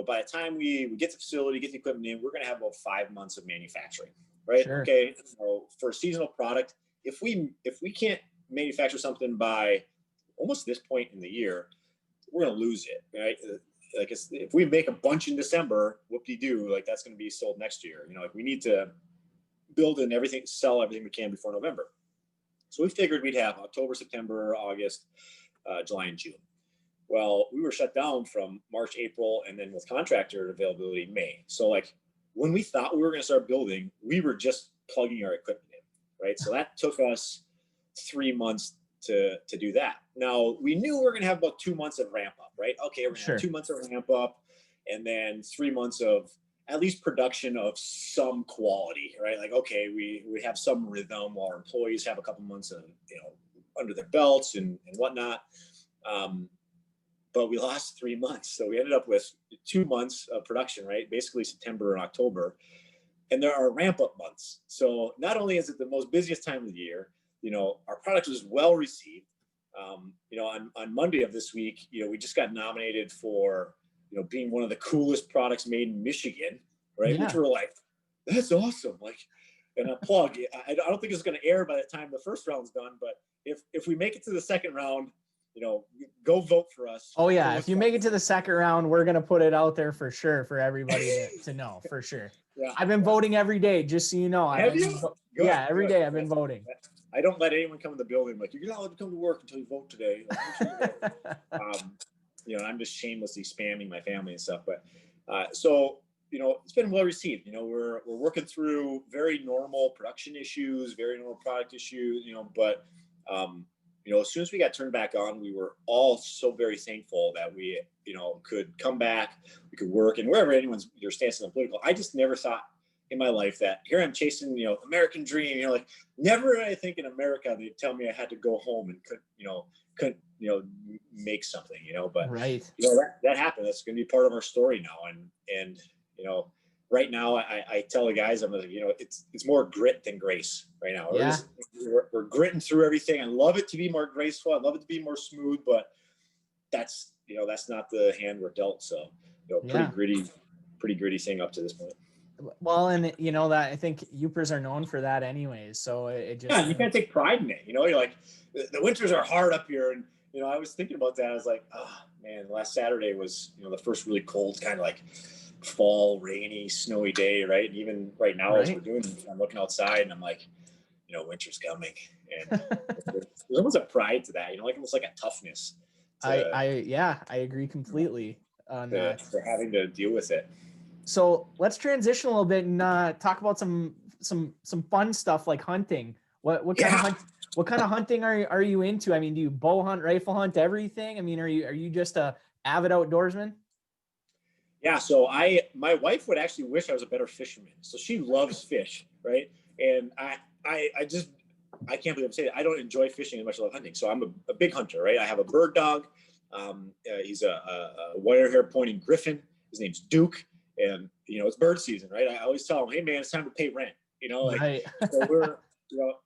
by the time we get the facility, get the equipment in, we're going to have about 5 months of manufacturing, right? Sure. Okay. So for a seasonal product, if we can't manufacture something by almost this point in the year, we're going to lose it, right? Like if we make a bunch in December, whoop-de-doo, like that's going to be sold next year. We need to build in everything, sell everything we can before November. So we figured we'd have October, September, August, July, and June. Well, we were shut down from March, April, and then with contractor availability, May. So like when we thought we were going to start building, we were just plugging our equipment in, right? So that took us 3 months to do that. Now we knew we were going to have about 2 months of ramp up, right? Okay, we're going to have 2 months of ramp up, and then 3 months of at least production of some quality, right? Like, okay, we have some rhythm while our employees have a couple months of, under their belts and whatnot. But we lost 3 months. So we ended up with 2 months of production, right? Basically September and October. And there are ramp up months. So not only is it the most busiest time of the year, our product was well received. On Monday of this week, we just got nominated for, being one of the coolest products made in Michigan, right? Yeah. Which we're like, that's awesome. Like, and a plug, I don't think it's going to air by the time the first round's done, but if we make it to the second round, go vote for us. Oh yeah. If you make it to the second round, we're going to put it out there for sure for everybody to know for sure. Yeah. I've been voting every day, just so you know. Have you? Good, yeah, every day I've been voting. I don't let anyone come in the building. Like, you're not allowed to come to work until you vote today. Like, I'm just shamelessly spamming my family and stuff. But so, it's been well received. We're working through very normal production issues, very normal product issues, but, as soon as we got turned back on, we were all so very thankful that we, could come back, we could work, and wherever your stance on political, I just never thought in my life that here I'm chasing, American dream, like never did I think in America they'd tell me I had to go home and couldn't make something, but right. That happened. That's going to be part of our story now. And right now I tell the guys, I'm like, it's more grit than grace right now. Yeah. We're gritting through everything. I love it to be more graceful. I love it to be more smooth, but that's not the hand we're dealt. So, pretty gritty thing up to this point. Well, and that I think Upers are known for that anyways. So it just, you can't take pride in it. You're like, the winters are hard up here. And, I was thinking about that. I was like, oh man, last Saturday was, the first really cold kind of like fall, rainy, snowy day. Right. And even right now, as we're doing this, I'm looking outside and I'm like, winter's coming. And there's almost a pride to that, like almost like a toughness. I agree completely on that. For having to deal with it. So let's transition a little bit and talk about some fun stuff like hunting. What kind of hunting are you into? I mean, do you bow hunt, rifle hunt, everything? I mean, are you just a avid outdoorsman? Yeah. So my wife would actually wish I was a better fisherman. So she loves fish, right? And I can't believe I'm saying it. I don't enjoy fishing as much as I love hunting. So I'm a big hunter, right? I have a bird dog. He's a wire hair pointing griffin. His name's Duke. And, it's bird season, right? I always tell him, hey man, it's time to pay rent, right. So we're,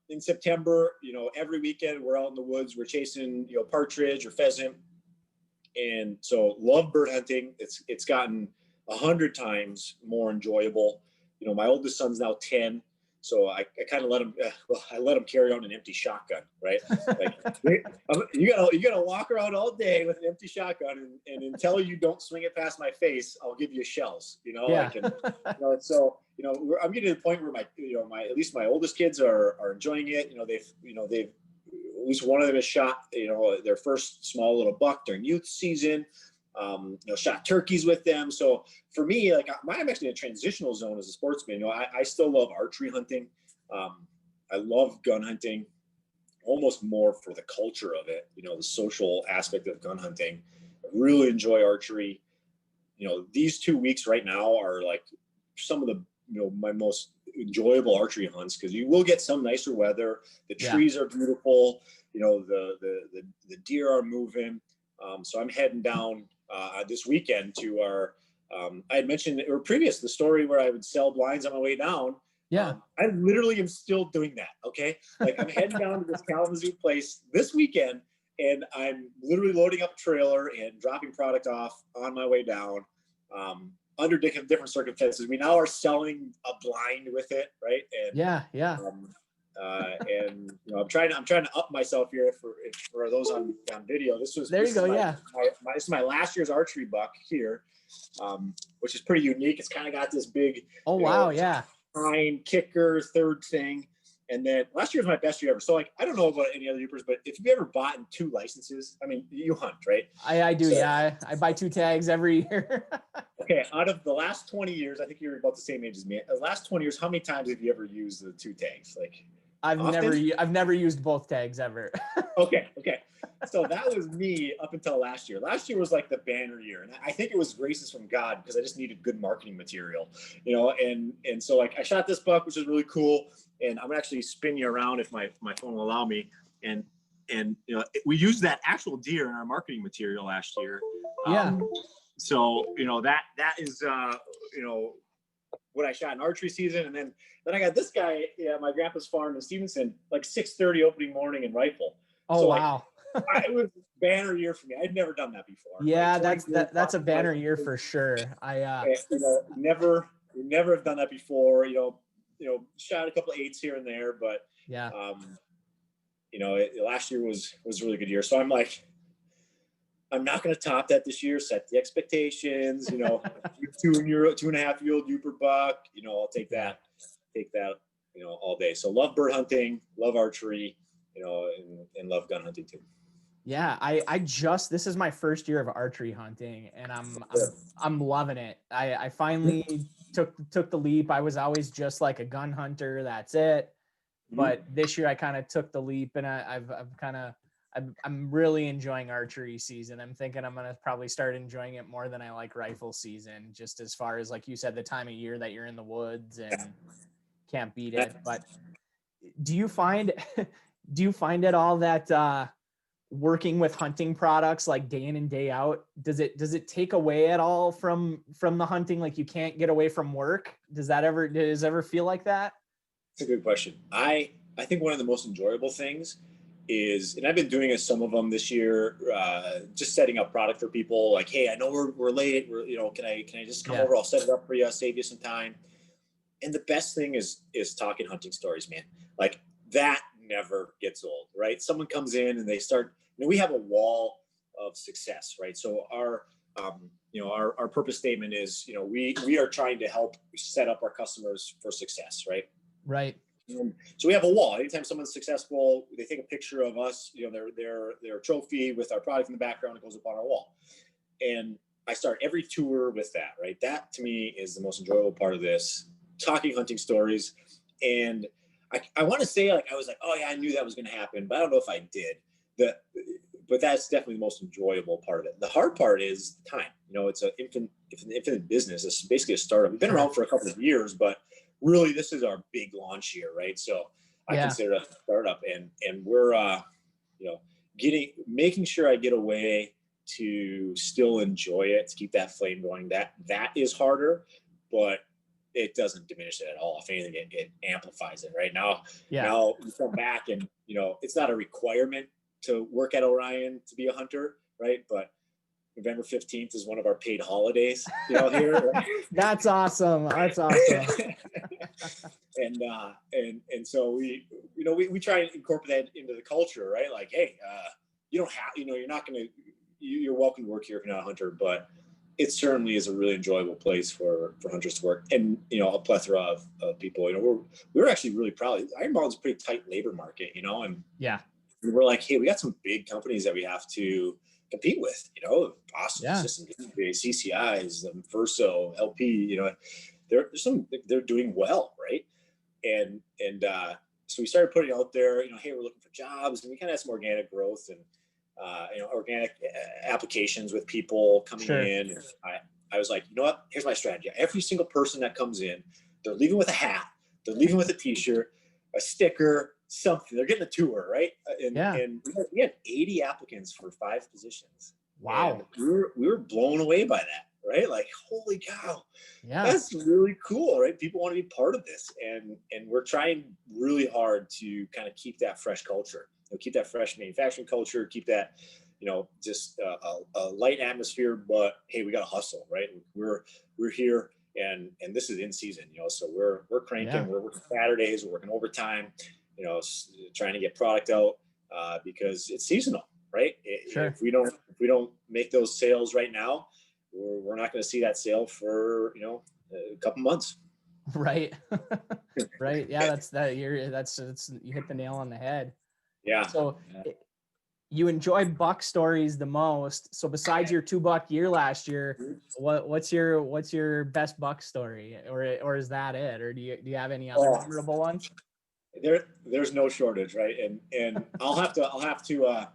in September, every weekend we're out in the woods, we're chasing, partridge or pheasant. And so love bird hunting. It's gotten 100 times more enjoyable. My oldest son's now 10. So I kind of let him carry on an empty shotgun, right? Like you gotta walk around all day with an empty shotgun, and until you don't swing it past my face, I'll give you shells. Yeah. So I'm getting to the point where at least my oldest kids are enjoying it. They've at least one of them has shot their first small little buck during youth season. Shot turkeys with them. So for me, like I'm actually in a transitional zone as a sportsman. I still love archery hunting. I love gun hunting almost more for the culture of it, the social aspect of gun hunting. I really enjoy archery. These 2 weeks right now are like some of the, my most enjoyable archery hunts, because you will get some nicer weather. The trees are beautiful. The deer are moving. So I'm heading down this weekend to our I had mentioned, or previous, the story where I would sell blinds on my way down. Yeah. I literally am still doing that. Okay. Like I'm heading down to this Kalamazoo place this weekend, and I'm literally loading up a trailer and dropping product off on my way down. Under different circumstances, we now are selling a blind with it, right? And yeah, and I'm trying to up myself here for those on video. This this is my last year's archery buck here, which is pretty unique. It's kind of got this big pine kicker third thing. And then last year was my best year ever. So like, I don't know about any other Upers, but if you've ever bought 2 licenses, I mean, you hunt, right? I do. So, yeah. I buy 2 tags every year. Okay. Out of the last 20 years, I think you're about the same age as me. The last 20 years, how many times have you ever used the 2 tags? Like I've never used both tags ever. Okay. So that was me up until last year. Last year was like the banner year. And I think it was graces from God because I just needed good marketing material, and so like I shot this buck, which is really cool. And I'm gonna actually spin you around if my phone will allow me. And we used that actual deer in our marketing material last year. So, that is, what I shot in archery season. And then I got this guy at my grandpa's farm in Stevenson, like 6:30 opening morning in rifle. Oh, so wow. It was a banner year for me. I'd never done that before. Yeah, like that's a banner year for sure. Never have done that before, shot a couple of 8s here and there, but last year was a really good year. So I'm like, I'm not going to top that this year. Set the expectations, 2.5-year-old Uper buck, I'll take that, all day. So love bird hunting, love archery, and love gun hunting too. Yeah. This is my first year of archery hunting, and I'm loving it. I finally took the leap. I was always just like a gun hunter. That's it. But this year I kind of took the leap, and I'm really enjoying archery season. I'm thinking I'm going to probably start enjoying it more than I like rifle season, just as far as, like you said, the time of year that you're in the woods and can't beat it. But do you find it all that, working with hunting products like day in and day out, does it take away at all from the hunting? Like you can't get away from work? Does it ever feel like that? That's a good question. I think one of the most enjoyable things is, and I've been doing some of them this year, just setting up product for people. Like, hey, I know we're late. Can I just come over? I'll set it up for you. Save you some time. And the best thing is talking hunting stories, man. Like that never gets old, right? Someone comes in and they start. We have a wall of success, right? So our purpose statement is, we are trying to help set up our customers for success, right? Right. So we have a wall. Anytime someone's successful, they take a picture of us, their trophy with our product in the background. It goes up on our wall. And I start every tour with that, right? That to me is the most enjoyable part of this, talking hunting stories. And I want to say, like, I was like, oh yeah, I knew that was going to happen, but I don't know if I did. But that's definitely the most enjoyable part of it. The hard part is time. It's an infinite business. It's basically a startup. We've been around for a couple of years, but really this is our big launch year, right? So I consider it a startup, and we're making sure I get away to still enjoy it, to keep that flame going. That is harder, but it doesn't diminish it at all. If anything, it amplifies it. Right now, now you come back and it's not a requirement to work at Orion to be a hunter, right? But November 15th is one of our paid holidays, here. That's awesome. That's awesome. and so we try and incorporate that into the culture, right? Like, hey, you don't have, you're welcome to work here if you're not a hunter, but it certainly is a really enjoyable place for hunters to work, and a plethora of people. We're actually really proud. Iron Mountain's a pretty tight labor market, and we're like, hey, we got some big companies that we have to compete with, Boston Systems, CCIs, Verso, LP, they're doing well, right? And so we started putting out there, hey, we're looking for jobs, and we kind of had some organic growth and organic applications with people coming in. And I was like, you know what? Here's my strategy. Every single person that comes in, they're leaving with a hat, they're leaving with a T-shirt, a sticker, something. They're getting a tour, right? And we had 80 applicants for 5 positions. Wow. And we were blown away by that. right? Like, holy cow, Yeah. that's really cool, right? People want to be part of this, and we're trying really hard to kind of keep that fresh culture, keep that fresh manufacturing culture, keep that, just a light atmosphere. But hey, we got to hustle, right? We're here, and this is in season, so we're cranking. Yeah. We're working Saturdays, we're working overtime, trying to get product out because it's seasonal, right? Sure. If we don't make those sales right now, we're not going to see that sale for a couple months. Right. Right. Yeah, that's you hit the nail on the head. Yeah. So you enjoy buck stories the most. So besides your $2 year last year, what's your best buck story, or is that it, or do you have any other memorable ones? There's no shortage, right? And I'll have to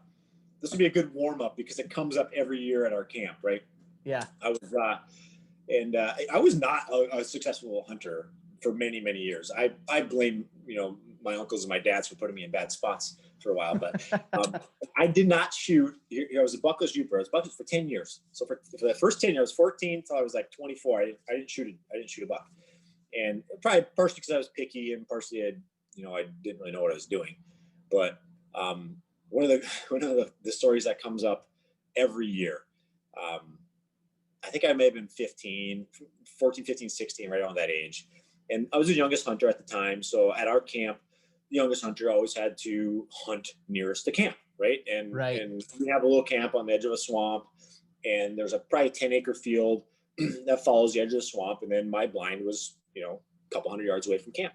this will be a good warm up because it comes up every year at our camp, right? Yeah. I was not a successful hunter for many years. I blame my uncles and my dads for putting me in bad spots for a while, but I did not shoot. I was a buckless youper. I was buckless for 10 years. So for the first 10 years, I was 14 until I was like 24. I didn't shoot a buck, and probably partially because I was picky, and partially I didn't really know what I was doing. But one of the stories that comes up every year. I think I may have been 14, 15, 16, right around that age. And I was the youngest hunter at the time. So at our camp, the youngest hunter always had to hunt nearest the camp, right? And we have a little camp on the edge of a swamp, and there's a probably 10-acre field that follows the edge of the swamp. And then my blind was, a couple hundred yards away from camp.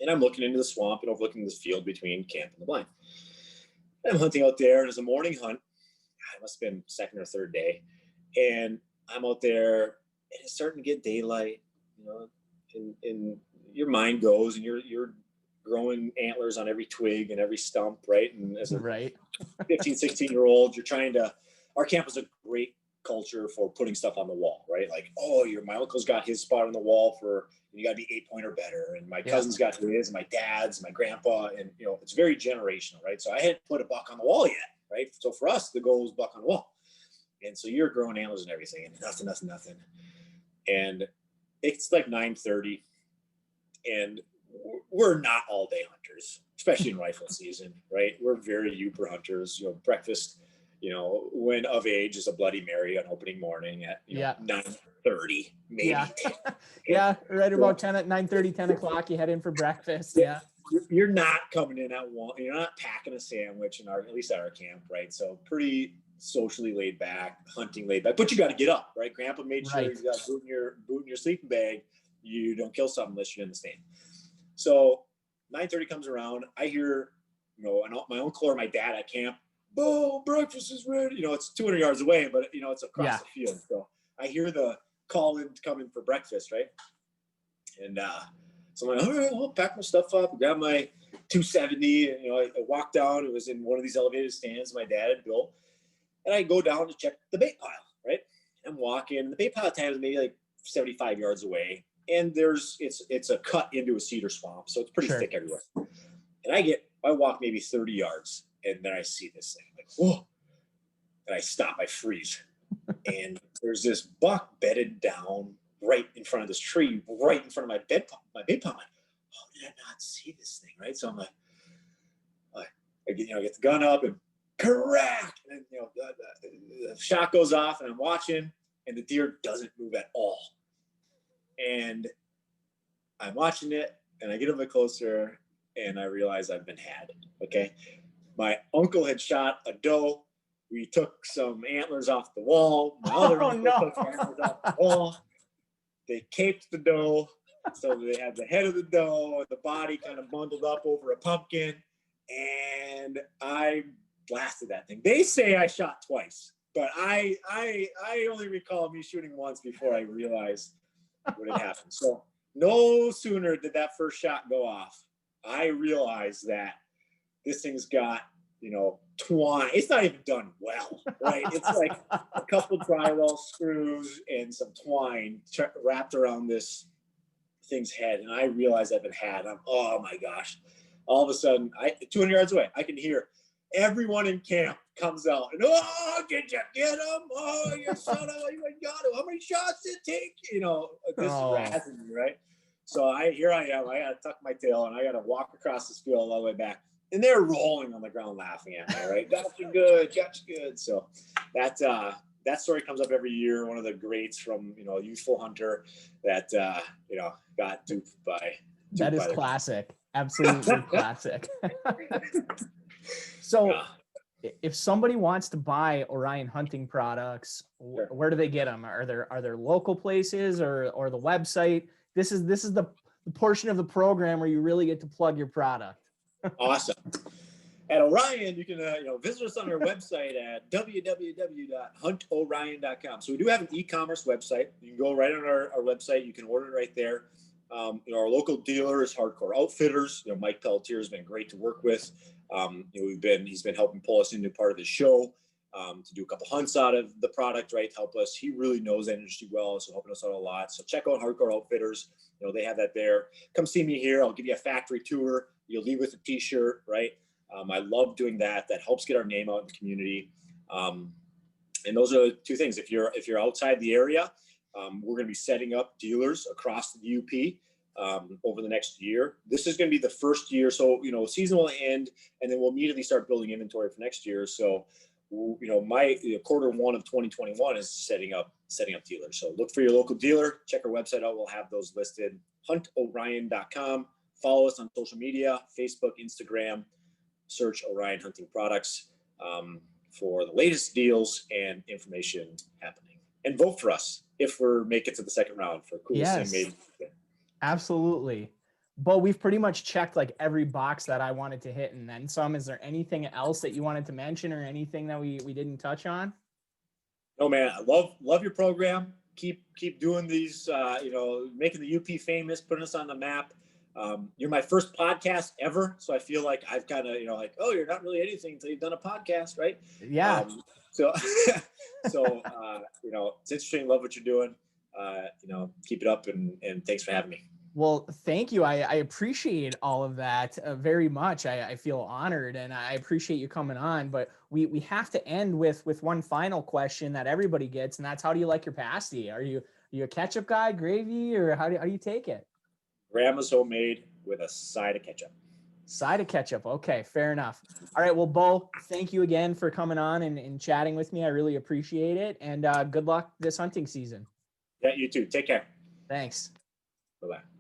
And I'm looking into the swamp and overlooking this field between camp and the blind. And I'm hunting out there, and it's a morning hunt. It must have been second or third day. And I'm out there, and it's starting to get daylight, and your mind goes, and you're growing antlers on every twig and every stump, right? And as a 15, 16-year-old, you're trying to, our camp is a great culture for putting stuff on the wall, right? Like, my uncle's got his spot on the wall for, you got to be 8-point or better. And my cousin's got his, and my dad's, and my grandpa, and, it's very generational, right? So I hadn't put a buck on the wall yet, right? So for us, the goal was buck on the wall. And so you're growing antlers and everything, and nothing. And it's like 9:30, and we're not all day hunters, especially in rifle season, right? We're very youper hunters. breakfast, when of age is a Bloody Mary on opening morning at 9:30, maybe. Yeah, right about 10 at 9:30, 10 o'clock, you head in for breakfast. Yeah. You're not coming in at 1. You're not packing a sandwich at least at our camp, right? So pretty socially laid back, hunting laid back, but you got to get up, right? Grandpa made sure you got boot in your sleeping bag. You don't kill something unless you're in the stand. So 9:30 comes around. I hear, my uncle or my dad at camp, "Beau, breakfast is ready." It's 200 yards away, but it's across the field. So I hear the call in coming for breakfast, right? And so I'm like, all right, I'll pack my stuff up, grab my 270. And, I walked down. It was in one of these elevated stands my dad had built. And I go down to check the bait pile, right? I'm walking. The bait pile time is maybe like 75 yards away. And it's a cut into a cedar swamp. So it's pretty thick everywhere. And I walk maybe 30 yards, and then I see this thing. I'm like, whoa. And I stop, I freeze. And there's this buck bedded down right in front of this tree, right in front of my bait pile. I'm like, oh, did I not see this thing, right? So I'm like, I get the gun up and crack, and the shot goes off, and I'm watching, and the deer doesn't move at all. And I'm watching it, and I get a bit closer, and I realize I've been had. Okay, my uncle had shot a doe. We took some antlers off the wall. My other uncle took antlers off the wall. They caped the doe, so they had the head of the doe and the body kind of bundled up over a pumpkin, and I blasted that thing. They say I shot twice, but I only recall me shooting once before I realized what had happened. So no sooner did that first shot go off, I realized that this thing's got, twine. It's not even done well, right? It's like a couple drywall screws and some twine wrapped around this thing's head. And I realized I've been had. Oh my gosh. All of a sudden, 200 yards away, I can hear everyone in camp comes out, and oh, did you get him? Oh, you son of a, you got him. How many shots did it take? You know, this is razzing me, right? So here I am. I got to tuck my tail, and I got to walk across this field all the way back. And they're rolling on the ground laughing at me, right? Got you good, got you good. So that story comes up every year. One of the greats from, you know, a youthful hunter that, you know, got duped by. That is classic. Absolutely classic. So if somebody wants to buy Orion hunting products, Sure. where do they get them? Are there local places or the website? This is the portion of the program where you really get to plug your product. Awesome. At Orion, you can visit us on our website at www.huntorion.com. So we do have an e-commerce website. You can go right on our website. You can order it right there. You know, our local dealer is Hardcore Outfitters. You know, Mike Pelletier has been great to work with. You know, he's been helping pull us into part of the show to do a couple hunts out of the product, right? Help us. He really knows that industry well, so helping us out a lot. So check out Hardcore Outfitters. You know, they have that there. Come see me here. I'll give you a factory tour. You'll leave with a T-shirt, right? I love doing that. That helps get our name out in the community. And those are two things. If you're outside the area, we're going to be setting up dealers across the UP over the next year. This is going to be the first year. So, you know, season will end, and then we'll immediately start building inventory for next year. So, you know, quarter one of 2021 is setting up dealers. So look for your local dealer. Check our website out. We'll have those listed. HuntOrion.com. Follow us on social media, Facebook, Instagram. Search Orion Hunting Products for the latest deals and information happening. And vote for us if we're make it to the second round for coolest thing made. Absolutely. But we've pretty much checked like every box that I wanted to hit and then some. Is there anything else that you wanted to mention or anything that we didn't touch on? No, man, I love your program. Keep doing these, you know, making the UP famous, putting us on the map. You're my first podcast ever. So I feel like I've kind of, you know, like, oh, you're not really anything until you've done a podcast, right? Yeah. So, you know, it's interesting. Love what you're doing. You know, keep it up and thanks for having me. Well, thank you. I appreciate all of that very much. I feel honored and I appreciate you coming on, but we have to end with one final question that everybody gets. And that's, how do you like your pasty? Are you a ketchup guy, gravy, or how do you take it? Grandma's homemade with a side of ketchup. Side of ketchup. Okay, fair enough. All right. Well, Beau, thank you again for coming on and chatting with me. I really appreciate it. And good luck this hunting season. Yeah, you too. Take care. Thanks. Bye-bye.